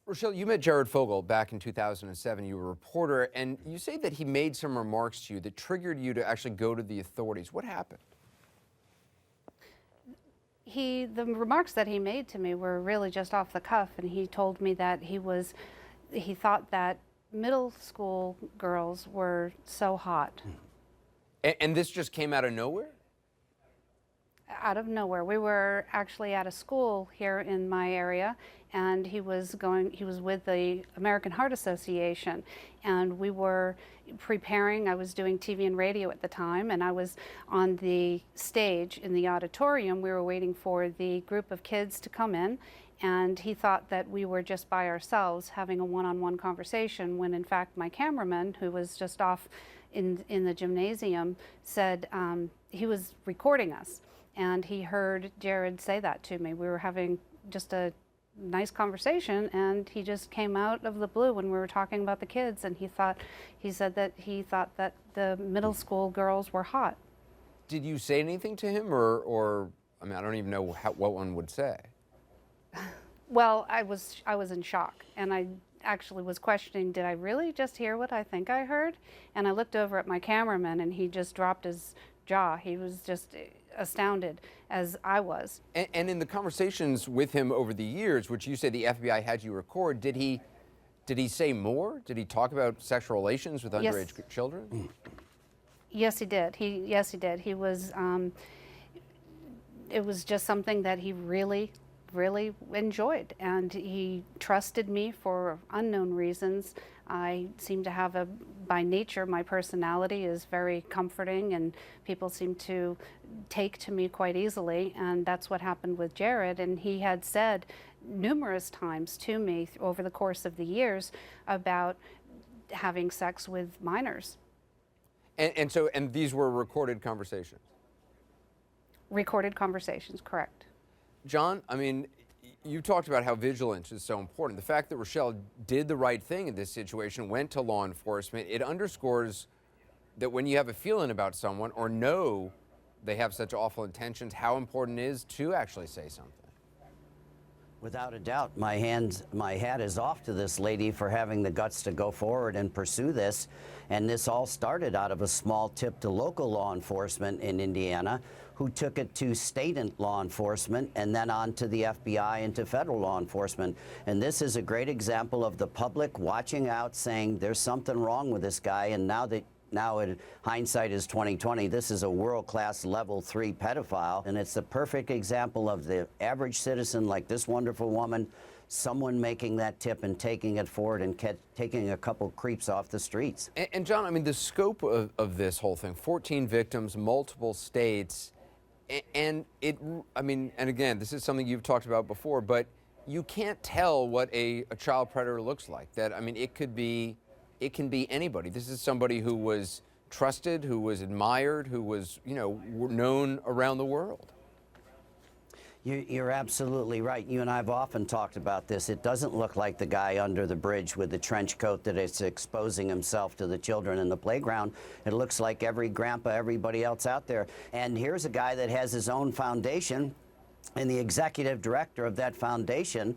Rochelle, you met Jared Fogle back in 2007. You were a reporter, and you say that he made some remarks to you that triggered you to actually go to the authorities. What happened? The remarks that he made to me were really just off the cuff, and he told me that he thought that middle school girls were so hot. And this just came out of nowhere? Out of nowhere. We were actually at a school here in my area, and he was with the American Heart Association, and we were preparing. I was doing TV and radio at the time, and I was on the stage in the auditorium. We were waiting for the group of kids to come in, and he thought that we were just by ourselves having a one-on-one conversation, when in fact my cameraman, who was just off in the gymnasium, said he was recording us. And he heard Jared say that to me. We were having just a nice conversation, and he just came out of the blue when we were talking about the kids, and he said that he thought that the middle school girls were hot. Did you say anything to him, or I mean, I don't even know what one would say. Well, I was in shock, and I actually was questioning, did I really just hear what I think I heard? And I looked over at my cameraman, and he just dropped his jaw. He was just astounded, as I was. And in the conversations with him over the years, which you say the FBI had you record, did he say more? Did he talk about sexual relations with underage children? Yes, he did. Yes, he did. He was. It was just something that he really enjoyed, and he trusted me for unknown reasons. I seem to have by nature, my personality is very comforting, and people seem to take to me quite easily, and that's what happened with Jared. And he had said numerous times to me over the course of the years about having sex with minors. And these were recorded conversations? Recorded conversations, correct. John, I mean, you talked about how vigilance is so important. The fact that Rochelle did the right thing in this situation, went to law enforcement, it underscores that when you have a feeling about someone or know they have such awful intentions, how important it is to actually say something. Without a doubt, my hat is off to this lady for having the guts to go forward and pursue this. And this all started out of a small tip to local law enforcement in Indiana, who took it to state law enforcement and then on to the FBI and to federal law enforcement. And this is a great example of the public watching out, saying there's something wrong with this guy. And now in hindsight is 2020, this is a world-class level 3 pedophile. And it's the perfect example of the average citizen like this wonderful woman, someone making that tip and taking it forward and taking a couple creeps off the streets. And John, I mean, the scope of this whole thing, 14 victims, multiple states, and I mean, and again, this is something you've talked about before, but you can't tell what a child predator looks like. That, I mean, it can be anybody. This is somebody who was trusted, who was admired, who was, known around the world. You're absolutely right. You and I have often talked about this. It doesn't look like the guy under the bridge with the trench coat that is exposing himself to the children in the playground. It looks like every grandpa, everybody else out there. And here's a guy that has his own foundation. And the executive director of that foundation,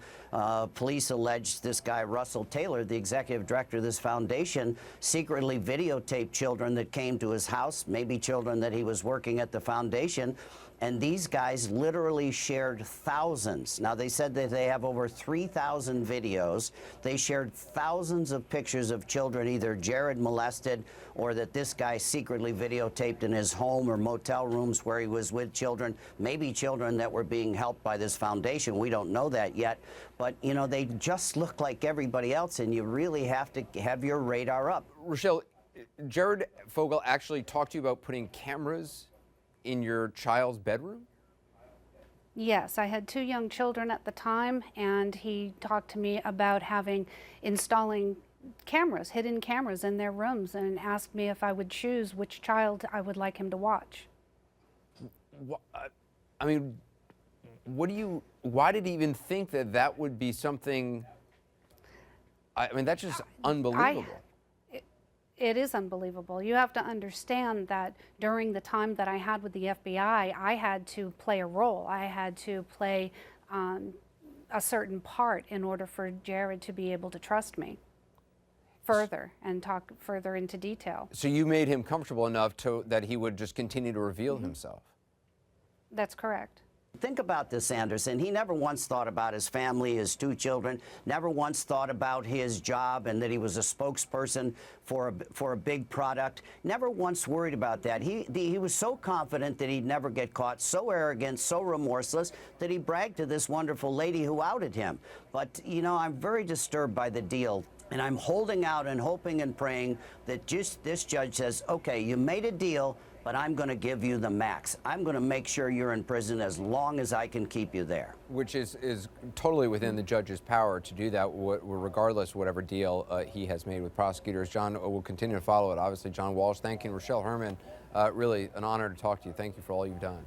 police alleged this guy, Russell Taylor, the executive director of this foundation, secretly videotaped children that came to his house, maybe children that he was working at the foundation. And these guys literally shared thousands. Now, they said that they have over 3,000 videos. They shared thousands of pictures of children, either Jared molested or that this guy secretly videotaped in his home or motel rooms where he was with children, maybe children that were being helped by this foundation. We don't know that yet. But, they just look like everybody else, and you really have to have your radar up. Rochelle, Jared Fogle actually talked to you about putting cameras in your child's bedroom? Yes, I had 2 young children at the time, and he talked to me about installing cameras, hidden cameras in their rooms, and asked me if I would choose which child I would like him to watch. I mean, why did he even think that would be something? I mean, that's just unbelievable. It is unbelievable. You have to understand that during the time that I had with the FBI, I had to play a role. I had to play a certain part in order for Jared to be able to trust me further and talk further into detail. So you made him comfortable enough that he would just continue to reveal himself. That's correct. Think about this, Anderson. He never once thought about his family, his 2 children, never once thought about his job and that he was a spokesperson for a big product. Never once worried about that. He was so confident that he'd never get caught, so arrogant, so remorseless, that he bragged to this wonderful lady who outed him. But, you know, I'm very disturbed by the deal. And I'm holding out and hoping and praying that just this judge says, okay, you made a deal, but I'm going to give you the max. I'm going to make sure you're in prison as long as I can keep you there. Which is totally within the judge's power to do that, regardless of whatever deal he has made with prosecutors. John will continue to follow it. Obviously, John Walsh, thank you. Rochelle Herman, really an honor to talk to you. Thank you for all you've done.